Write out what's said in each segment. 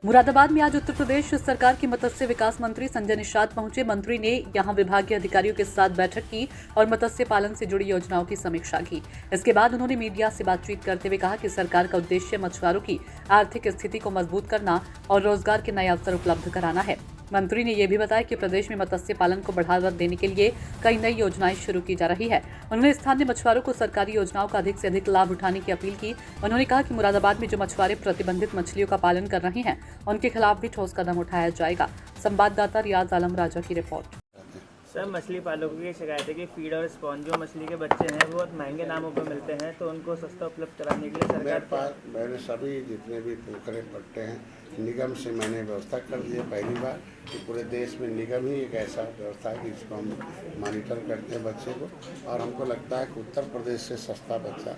मुरादाबाद में आज उत्तर प्रदेश सरकार के मत्स्य विकास मंत्री संजय निषाद पहुंचे। मंत्री ने यहां विभागीय अधिकारियों के साथ बैठक की और मत्स्य पालन से जुड़ी योजनाओं की समीक्षा की। इसके बाद उन्होंने मीडिया से बातचीत करते हुए कहा कि सरकार का उद्देश्य मछुआरों की आर्थिक स्थिति को मजबूत करना और रोजगार के नए अवसर उपलब्ध कराना है। मंत्री ने यह भी बताया कि प्रदेश में मत्स्य पालन को बढ़ावा देने के लिए कई नई योजनाएं शुरू की जा रही है। उन्होंने स्थानीय मछुआरों को सरकारी योजनाओं का अधिक से अधिक लाभ उठाने की अपील की। उन्होंने कहा कि मुरादाबाद में जो मछुआरे प्रतिबंधित मछलियों का पालन कर रहे हैं उनके खिलाफ भी ठोस कदम उठाया जाएगा। संवाददाता रियाज आलम राजा की रिपोर्ट। सर, मछली पालकों की शिकायत है कि फीड और स्पॉन्ज जो मछली के बच्चे हैं वो बहुत महंगे दामों पर मिलते हैं, तो उनको सस्ता उपलब्ध कराने के लिए सरकार मैंने सभी जितने भी पोखरे पट्टे हैं निगम से मैंने व्यवस्था कर दी है। पहली बार कि पूरे देश में निगम ही एक ऐसा व्यवस्था है कि इसको हम मॉनिटर करते हैं बच्चे को, और हमको लगता है कि उत्तर प्रदेश से सस्ता बच्चा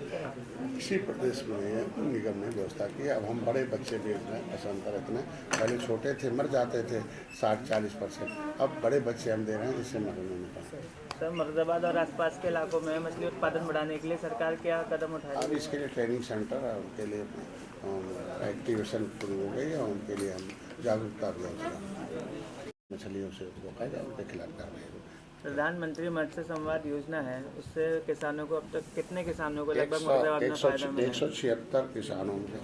किसी प्रदेश में नहीं है। निगम ने व्यवस्था की। अब हम बड़े बच्चे बेच रहे हैं, पसंद करते हैं। पहले छोटे थे, मर जाते थे 60-40%, अब बड़े बच्चे हम दे रहे हैं जिससे मरने नहीं पाते। सर, मुरादाबाद और आसपास के इलाकों में मछली उत्पादन बढ़ाने के लिए सरकार क्या कदम उठाए? अब इसके लिए ट्रेनिंग सेंटर है, उनके लिए एक्टिवेशन शुरू हो गई है। उनके लिए हम जागरूकता अभियान चला, मछलियों से रोका जाए, उनके खिलाफ कार्रवाई हो। प्रधानमंत्री मत्स्य संवाद योजना है, उससे किसानों को अब तक कितने किसानों को लगभग मुरादाबाद में फायदा मिला? 176 किसानों से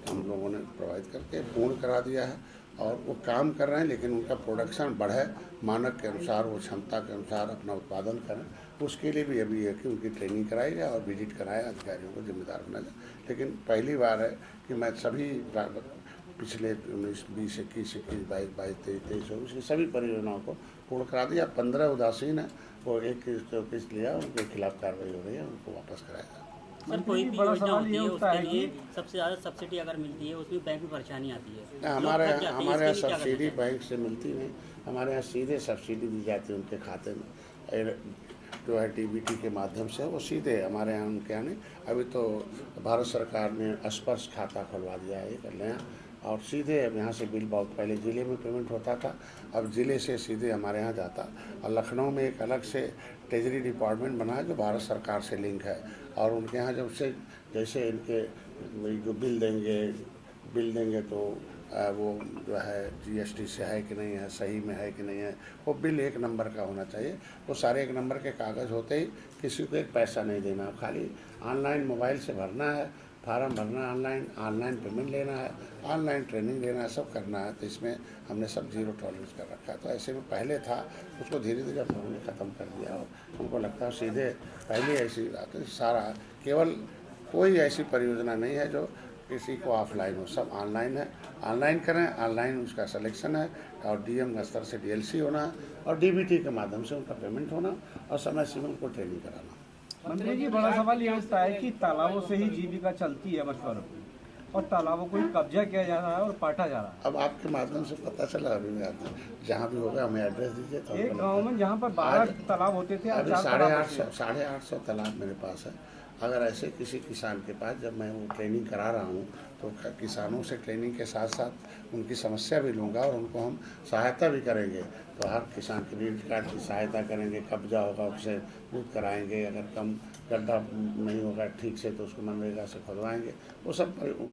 हम लोगों ने प्रोवाइड करके पूर्ण करा दिया है, और वो काम कर रहे हैं। लेकिन उनका प्रोडक्शन बढ़े, मानक के अनुसार, वो क्षमता के अनुसार अपना उत्पादन करें, उसके लिए भी अभी है कि उनकी ट्रेनिंग कराई जाए और विजिट कराए, अधिकारियों को जिम्मेदार बना जाए। लेकिन पहली बार है कि मैं सभी पिछले 19, 20, 21, 22, 23, 24 सभी परियोजनाओं को पूर्ण करा दिया। 15 उदासीन है, वो एक किस्त लिया, उनके खिलाफ कार्रवाई हो रही है, उनको वापस कराया। सर, कोई भी योजना होती है उसके लिए सबसे ज़्यादा सब्सिडी अगर मिलती है उसमें बैंक में परेशानी आती है। हमारे यहाँ सब्सिडी बैंक से मिलती नहीं, हमारे यहाँ सीधे सब्सिडी दी जाती है उनके खाते में, जो है डीबीटी के माध्यम से, वो सीधे हमारे यहाँ उनके यहाँ नहीं। अभी तो भारत सरकार ने स्पर्श खाता खुलवा दिया है एक नया, और सीधे अब यहाँ से बिल बहुत पहले ज़िले में पेमेंट होता था, अब ज़िले से सीधे हमारे यहाँ जाता। और लखनऊ में एक अलग से ट्रेजरी डिपार्टमेंट बना है जो भारत सरकार से लिंक है, और उनके यहाँ जब से जैसे इनके जो बिल देंगे तो वो जो है जीएसटी से है कि नहीं है, सही में है कि नहीं है, वो बिल एक नंबर का होना चाहिए। वो सारे एक नंबर के कागज़ होते ही किसी को एक पैसा नहीं देना, खाली ऑनलाइन मोबाइल से भरना है, फार्म भरना है, ऑनलाइन पेमेंट लेना है, ऑनलाइन ट्रेनिंग लेना है, सब करना है। तो इसमें हमने सब जीरो टॉलरेंस कर रखा है। तो ऐसे में पहले था, उसको धीरे धीरे हम लोगों ने ख़त्म कर दिया, और हमको लगता है सीधे पहले ऐसी बात है। सारा केवल कोई ऐसी परियोजना नहीं है जो किसी को ऑफलाइन हो, सब ऑनलाइन है। ऑनलाइन करें, ऑनलाइन उसका सिलेक्शन है, और डीएम स्तर से डीएलसी होना, और डीबीटी के माध्यम से उनका पेमेंट होना, और समय सीमा उनको ट्रेनिंग कराना। मंत्री जी, बड़ा सवाल ये उठता है कि तालाबों से ही जीविका चलती है मछुआरों की, और तालाबों को कब्जा किया जा रहा है और काटा जा रहा है। अब आपके माध्यम से पता चला, अभी मैं जहाँ भी होगा हमें एड्रेस दीजिए। तो एक गांव में जहाँ पर 12 तालाब होते थे, अभी 850 तालाब मेरे पास है। अगर ऐसे किसी किसान के पास, जब मैं वो ट्रेनिंग करा रहा हूँ तो किसानों से ट्रेनिंग के साथ साथ उनकी समस्या भी लूँगा, और उनको हम सहायता भी करेंगे। तो हर किसान क्रेडिट कार्ड की सहायता करेंगे, कब्जा होगा उससे दूध कराएंगे, अगर कम गड्ढा नहीं होगा ठीक से तो उसको मनरेगा से खुदवाएंगे, वो सब